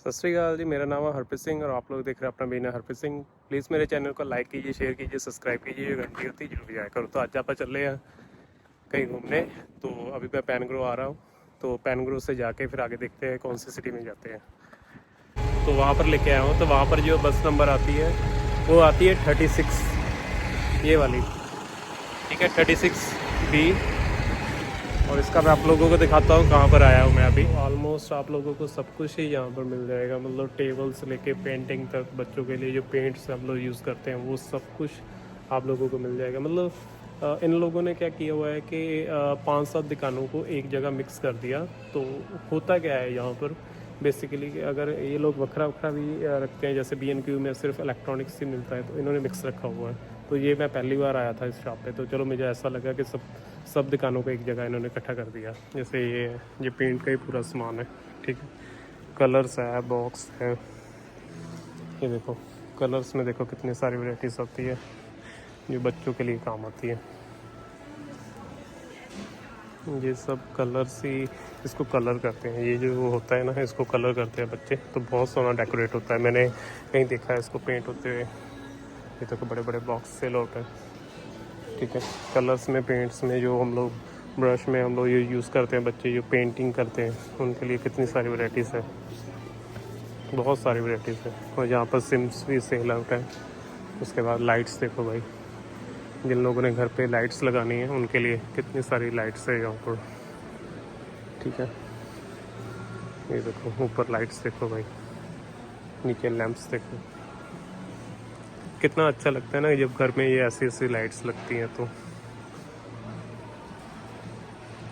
सत श्री अकाल जी। मेरा नाम है हरप्रीत सिंह और आप लोग देख रहे हैं अपना बिना हरप्रीत सिंह। प्लीज़ मेरे चैनल को लाइक कीजिए, शेयर कीजिए, सब्सक्राइब कीजिए, जो घंटी होती है जरूर जाया करो। तो आज आप चल रहे हैं कहीं घूमने। तो अभी मैं पैनग्रो आ रहा हूँ, तो पैनग्रो से जाके फिर आगे देखते हैं कौन सी सिटी में जाते हैं। तो वहाँ पर लेके आया हूँ। तो वहाँ पर जो बस नंबर आती है वो आती है 36, ये वाली, ठीक है, 36B। और इसका मैं आप लोगों को दिखाता हूँ कहाँ पर आया हूँ मैं अभी। ऑलमोस्ट आप लोगों को सब कुछ ही यहाँ पर मिल जाएगा, मतलब टेबल से लेके पेंटिंग तक, बच्चों के लिए जो पेंट्स हम लोग यूज़ करते हैं वो सब कुछ आप लोगों को मिल जाएगा। मतलब इन लोगों ने क्या किया हुआ है कि 5-7 दुकानों को एक जगह मिक्स कर दिया। तो होता क्या है यहाँ पर बेसिकली, अगर ये लोग वखरा वखरा भी रखते हैं, जैसे B&Q में सिर्फ इलेक्ट्रॉनिक्स ही मिलता है, तो इन्होंने मिक्स रखा हुआ है। तो ये मैं पहली बार आया था इस शॉप पे, तो चलो मुझे ऐसा लगा कि सब दुकानों को एक जगह इन्होंने इकट्ठा कर दिया। जैसे ये पेंट का ही पूरा सामान है, ठीक है, कलर्स है, बॉक्स है, ये देखो कलर्स में देखो कितनी सारी वैराइटीज़ होती है जो बच्चों के लिए काम आती है। ये सब कलर्स ही इसको कलर करते हैं, ये जो होता है ना इसको कलर करते हैं बच्चे, तो बहुत सोना डेकोरेट होता है। मैंने कहीं देखा है इसको पेंट होते हुए। ये तो बड़े बड़े बॉक्स सेल आउट है, ठीक है। कलर्स में, पेंट्स में, जो हम लोग ब्रश में हम लोग ये यूज़ करते हैं, बच्चे जो पेंटिंग करते हैं उनके लिए कितनी सारी वैराइटीज़ है, बहुत सारी वैराइटीज़ है। और यहाँ पर सिम्स भी सेल आउट है। उसके बाद लाइट्स देखो भाई, जिन लोगों ने घर पे लाइट्स लगानी है उनके लिए कितनी सारी लाइट्स है यहाँ पर, ठीक है। ये देखो ऊपर लाइट्स देखो भाई, नीचे लैंप्स देखो, कितना अच्छा लगता है ना जब घर में ये ऐसी ऐसी लाइट्स लगती हैं। तो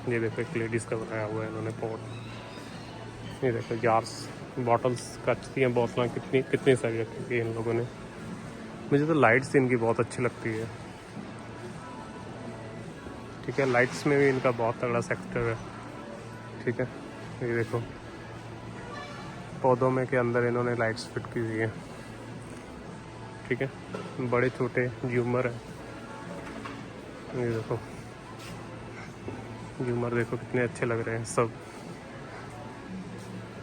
ये देखो एक लेडीज़ का बनाया हुआ है इन्होंने पॉट। ये देखो जार्स, बॉटल्स, कांच की बोतलें कितनी कितनी सारी रखी हुई है इन लोगों ने। मुझे तो लाइट्स इनकी बहुत अच्छी लगती है, ठीक है। लाइट्स में भी इनका बहुत तगड़ा सेक्टर है, ठीक है। ये देखो पौधों में के अंदर इन्होंने लाइट्स फिट की हुई है, ठीक है। बड़े छोटे झूमर है, ये देखो झूमर देखो कितने अच्छे लग रहे हैं सब।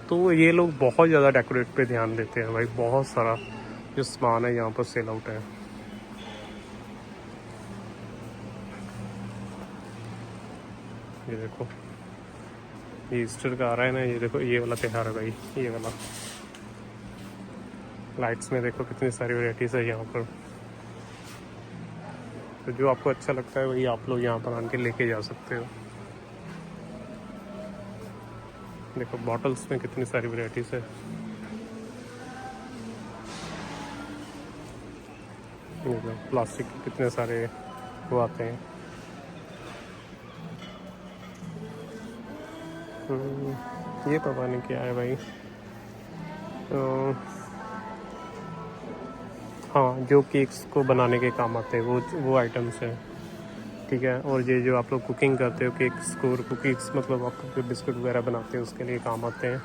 तो ये लोग बहुत ज़्यादा डेकोरेट पे ध्यान देते हैं भाई, बहुत सारा जो सामान है यहाँ पर सेल आउट है। ये देखो ये ईस्टर का आ रहा है ना, ये देखो ये वाला त्यौहार है भाई, ये वाला। लाइट्स में देखो कितनी सारी वैराइटीज़ है यहाँ पर। तो जो आपको अच्छा लगता है वही आप लोग यहाँ पर आके लेके जा सकते हो। देखो बॉटल्स में कितनी सारी वैराइटीज़ है। प्लास्टिक के कितने सारे वो आते हैं। ये पता नहीं क्या है भाई। तो हाँ, जो केक्स को बनाने के काम आते हैं वो आइटम्स हैं, ठीक है। और ये जो आप लोग कुकिंग करते हो, केक्स को, कुकीज़ मतलब आप जो बिस्कुट वगैरह बनाते हो उसके लिए काम आते हैं।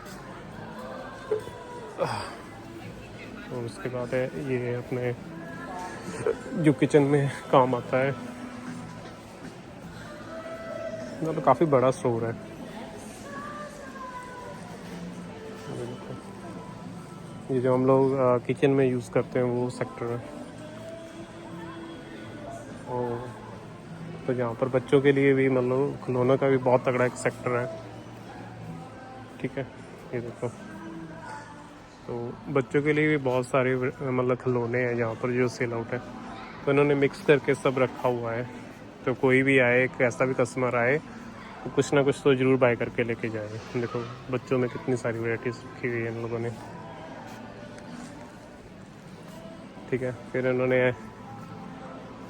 और उसके बाद है ये अपने जो किचन में काम आता है। मतलब काफ़ी बड़ा स्टोर है। ये जो हम लोग किचन में यूज़ करते हैं वो सेक्टर है। और तो यहाँ पर बच्चों के लिए भी मतलब खिलौनों का भी बहुत तगड़ा एक सेक्टर है, ठीक है। ये देखो तो बच्चों के लिए भी बहुत सारे मतलब खिलौने हैं यहाँ पर जो सेल आउट है। तो इन्होंने मिक्स करके सब रखा हुआ है। तो कोई भी आए, कैसा भी कस्टमर आए, तो कुछ ना कुछ तो ज़रूर बाय करके लेके जाए। देखो बच्चों में कितनी सारी वैराइटीज़ रखी हुई है इन लोगों ने, ठीक है। फिर इन्होंने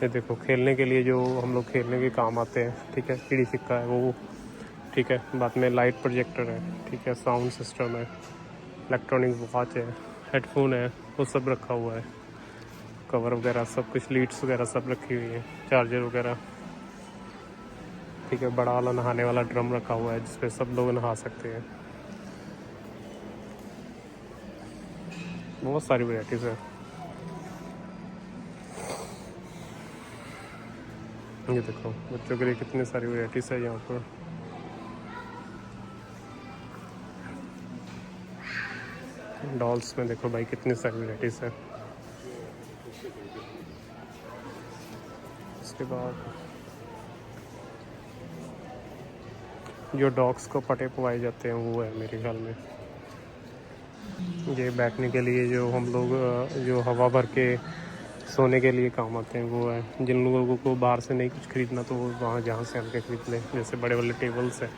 ये देखो खेलने के लिए जो हम लोग खेलने के काम आते हैं, ठीक है, चिड़ी छिक्का है वो, ठीक है। बाद में लाइट प्रोजेक्टर है, ठीक है, साउंड सिस्टम है, इलेक्ट्रॉनिक वॉच है, हेडफोन है, वो सब रखा हुआ है। कवर वगैरह सब कुछ, लीड्स वगैरह सब रखी हुई है, चार्जर वगैरह, ठीक है। बड़ा वाला नहाने वाला ड्रम रखा हुआ है जिसपे सब लोग नहा सकते हैं। बहुत सारी वैराइटीज़ है। ये देखो बच्चों के लिए कितनी सारी वैराइटीज़ है यहाँ पर। डॉल्स में देखो भाई कितनी सारी वैराइटीज़ है। उसके बाद जो डॉग्स को पटे पवाए जाते हैं वो है मेरे ख्याल में। ये बैठने के लिए जो हम लोग जो हवा भर के सोने के लिए काम आते हैं वो है। जिन लोगों को बाहर से नहीं कुछ खरीदना तो वो वहाँ जहाँ से आके खरीद लें, जैसे बड़े वाले टेबल्स हैं।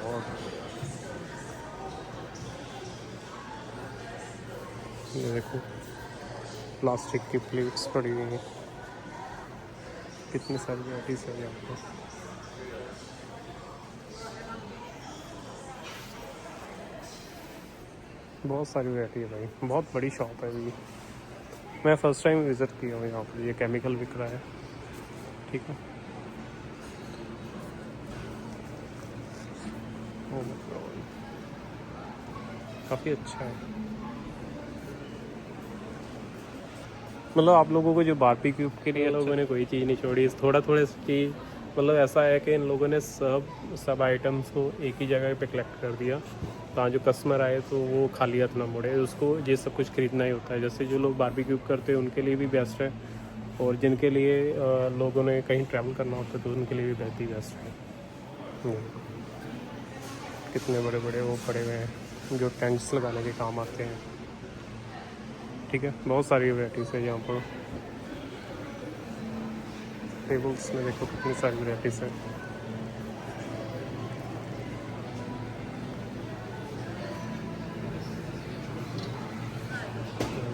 और ये देखो प्लास्टिक की प्लेट्स पड़ी हुई हैं, कितनी सारी वैराइटीज़ है यहाँ पर। बहुत सारी वैरायटी है भाई, बहुत बड़ी शॉप है ये। मैं फ़र्स्ट टाइम विज़िट किया हूँ यहाँ पर। ये केमिकल बिक रहा है, ठीक है। काफ़ी अच्छा है। मतलब आप लोगों को जो बारबेक्यू के लिए लोगों ने कोई चीज़ नहीं छोड़ी, थोड़ा थोड़ा चीज़। मतलब ऐसा है कि इन लोगों ने सब आइटम्स को एक ही जगह पे कलेक्ट कर दिया, तो जो कस्टमर आए तो वो खाली हाथ ना मुड़े, उसको ये सब कुछ खरीदना ही होता है। जैसे जो लोग बारबेक्यू करते हैं उनके लिए भी बेस्ट है, और जिनके लिए लोगों ने कहीं ट्रैवल करना होता है तो उनके लिए भी बहुत ही बेस्ट है। कितने बड़े बड़े वो पड़े हुए हैं जो टेंट्स लगाने के काम आते हैं, ठीक है। बहुत सारी वैराइटीज़ है यहाँ पर। टेबल्स में देखो कितनी सारी वैराइटीज़ है।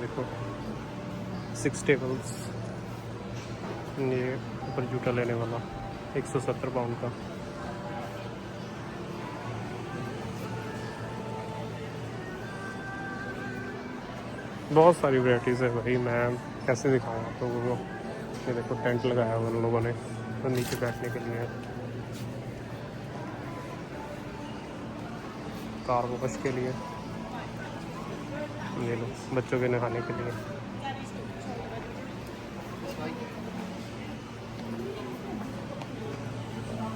देखो 6 टेबल्स, ये ऊपर जूता लेने वाला 170 पाउंड का। बहुत सारी वैराइटीज़ है भाई, मैं कैसे दिखाऊँ आप लोगों को। ये देखो टेंट लगाया हुआ उन लोगों ने तो नीचे बैठने के लिए, कार वॉश के लिए, ये लो बच्चों के नहाने के लिए।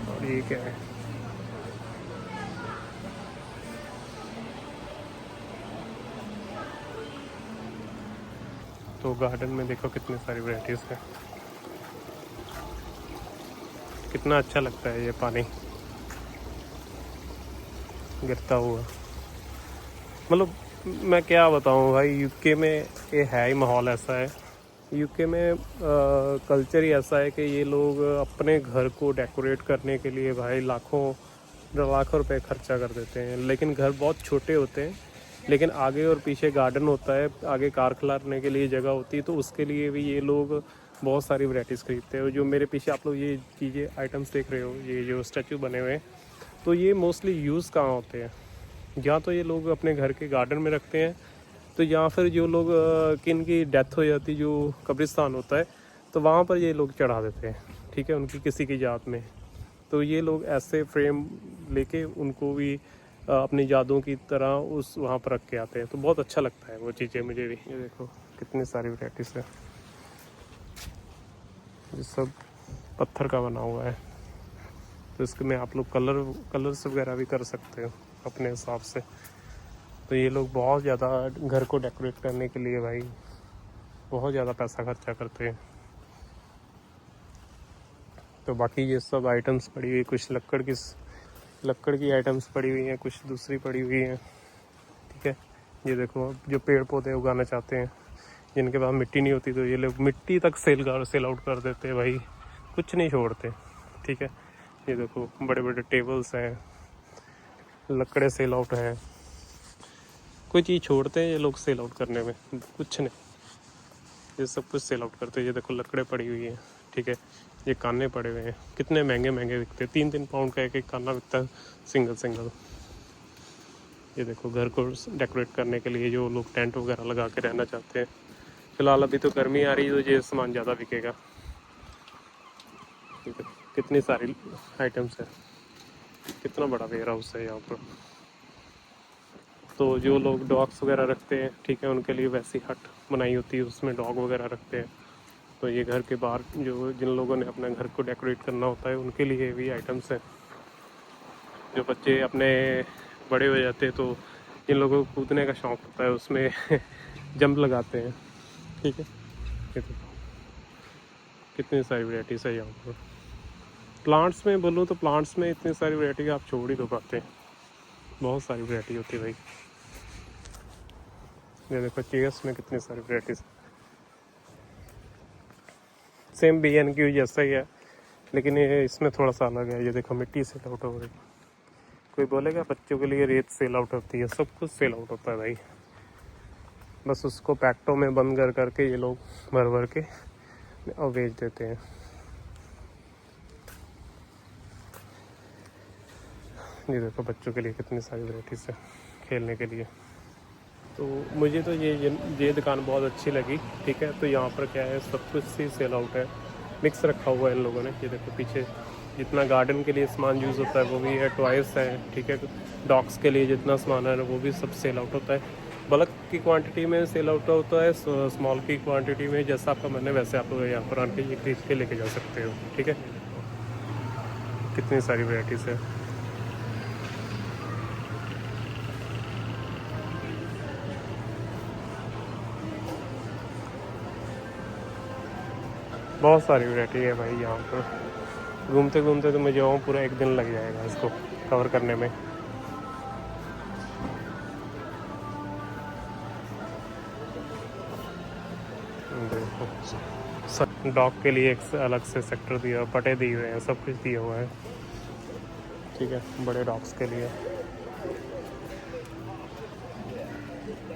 और ये क्या है, तो गार्डन में देखो कितनी सारी वैराइटीज़ है। कितना अच्छा लगता है ये पानी गिरता हुआ। मतलब मैं क्या बताऊँ भाई, यूके में ये है ही माहौल ऐसा है। यूके में कल्चर ही ऐसा है कि ये लोग अपने घर को डेकोरेट करने के लिए भाई लाखों रुपए खर्चा कर देते हैं। लेकिन घर बहुत छोटे होते हैं, लेकिन आगे और पीछे गार्डन होता है, आगे कार खिलाने के लिए जगह होती है, तो उसके लिए भी ये लोग बहुत सारी वैराइटीज़ खरीदते हैं। और जो मेरे पीछे आप लोग ये चीज़ें आइटम्स देख रहे हो, ये जो स्टैचू बने हुए हैं, तो ये मोस्टली यूज़ कहाँ होते हैं, या तो ये लोग अपने घर के गार्डन में रखते हैं, तो या फिर जो लोग किन की डेथ हो जाती, जो कब्रिस्तान होता है, तो वहाँ पर ये लोग चढ़ा देते हैं, ठीक है, उनकी किसी की याद में। तो ये लोग ऐसे फ्रेम लेके उनको भी अपनी यादों की तरह उस वहाँ पर रख के आते हैं, तो बहुत अच्छा लगता है वो चीज़ें मुझे भी। ये देखो कितनी सारी वैराइटीज़ है, ये सब पत्थर का बना हुआ है, तो इसके में आप लोग कलर्स वगैरह भी कर सकते हो अपने हिसाब से। तो ये लोग बहुत ज़्यादा घर को डेकोरेट करने के लिए भाई बहुत ज़्यादा पैसा खर्चा करते हैं। तो बाकी ये सब आइटम्स पड़ी हुई, कुछ लकड़ की आइटम्स पड़ी हुई हैं, कुछ दूसरी पड़ी हुई हैं, ठीक है। ये देखो जो पेड़ पौधे उगाना चाहते हैं, जिनके पास मिट्टी नहीं होती, तो ये लोग मिट्टी तक सेल आउट कर देते हैं भाई, कुछ नहीं छोड़ते, ठीक है। ये देखो बड़े बड़े टेबल्स हैं, लकड़े सेल आउट है, कोई चीज़ छोड़ते हैं ये लोग सेल आउट करने में, कुछ नहीं, ये सब कुछ सेल आउट करते हैं। ये देखो लकड़े पड़ी हुई हैं, ठीक है। ये काने पड़े हुए हैं, कितने महंगे महंगे बिकते हैं, 3-3 पाउंड का एक काना बिकता है, सिंगल। ये देखो घर को डेकोरेट करने के लिए जो लोग टेंट वगैरह लगा के रहना चाहते हैं। फिलहाल अभी तो गर्मी आ रही है, तो ये सामान ज़्यादा बिकेगा। कितनी सारी आइटम्स है, कितना बड़ा वेयर हाउस है यहाँ पर। तो जो लोग डॉग्स वगैरह रखते हैं, ठीक है, उनके लिए वैसी हट बनाई होती है, उसमें डॉग वगैरह रखते हैं। तो ये घर के बाहर जो जिन लोगों ने अपने घर को डेकोरेट करना होता है, उनके लिए भी आइटम्स हैं। जो बच्चे अपने बड़े हो जाते हैं तो जिन लोगों को कूदने का शौक़ होता है उसमें जंप लगाते हैं। ठीक है, ये देखो कितनी सारी वैराइटीज़ है यहाँ पर। प्लांट्स में बोलूँ तो प्लांट्स में इतनी सारी वैरायटी आप छोड़ ही दो पाते हैं, बहुत सारी वैरायटी होती है भाई। ये देखो चेयर्स में कितनी सारी वैराइटीज़, सेम B&Q जैसा ही है, लेकिन ये इसमें थोड़ा सा अलग है। ये देखो मिट्टी सेल आउट हो रही, कोई बोलेगा बच्चों के लिए रेत सेल आउट होती है, सब कुछ सेल आउट होता है भाई। बस उसको पैक्टों में बंद कर करके ये लोग भर भर के और बेच देते हैं। ये देखो बच्चों के लिए कितनी सारी वैराइटीज़ है खेलने के लिए। तो मुझे तो ये दुकान बहुत अच्छी लगी। ठीक है, तो यहाँ पर क्या है, सब कुछ ही सेल आउट है, मिक्स रखा हुआ है इन लोगों ने। ये देखो पीछे जितना गार्डन के लिए सामान यूज़ होता है वो भी है, टॉयस है। ठीक है, डॉग्स के लिए जितना सामान है वो भी सब सेल आउट होता है। बल्क की क्वांटिटी में सेल आउट होता है, स्मॉल की क्वांटिटी में जैसा आपका मन है वैसे आप यहाँ पर आके ये खरीद के लेके जा सकते हो। ठीक है, कितनी सारी वैराइटीज़ है। बहुत सारी वैरायटी है भाई यहाँ पर। घूमते घूमते तो मुझे वहाँ पूरा एक दिन लग जाएगा इसको कवर करने में। देखो डॉग के लिए एक अलग से सेक्टर दिया हुआ, पटे दिए हुए हैं, सब कुछ दिया हुआ है। ठीक है, बड़े डॉग्स के लिए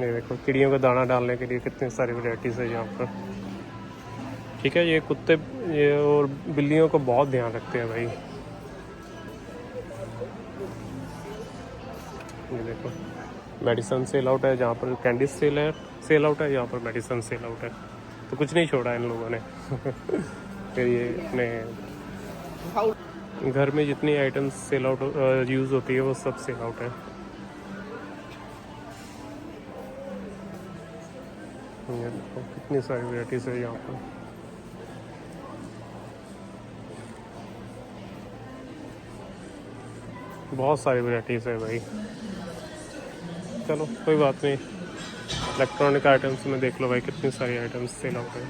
ये देखो चिड़ियों को दाना डालने के लिए कितनी सारी वैरायटीज़ है यहाँ पर। ठीक है, ये कुत्ते ये और बिल्लियों को बहुत ध्यान रखते हैं भाई। ये देखो मेडिसिन सेल आउट है, जहाँ पर कैंडी सेल आउट है, यहाँ पर मेडिसिन सेल आउट है। तो कुछ नहीं छोड़ा इन लोगों ने। फिर ये अपने घर में जितनी आइटम्स सेल आउट यूज़ होती है वो सब सेल आउट है। ये देखो कितनी सारी वैराइटीज़ है यहाँ पर। बहुत सारी वैराइटीज़ है भाई। चलो कोई बात नहीं, इलेक्ट्रॉनिक आइटम्स में देख लो भाई कितनी सारी आइटम्स सेल आउट है।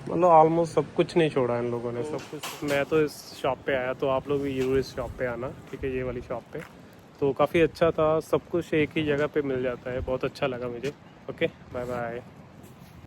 मतलब ऑलमोस्ट सब कुछ नहीं छोड़ा इन लोगों ने, सब कुछ। मैं तो इस शॉप पे आया, तो आप लोग भी जरूर इस शॉप पे आना। ठीक है, ये वाली शॉप पे तो काफ़ी अच्छा था, सब कुछ एक ही जगह पे मिल जाता है, बहुत अच्छा लगा मुझे। Okay, bye bye.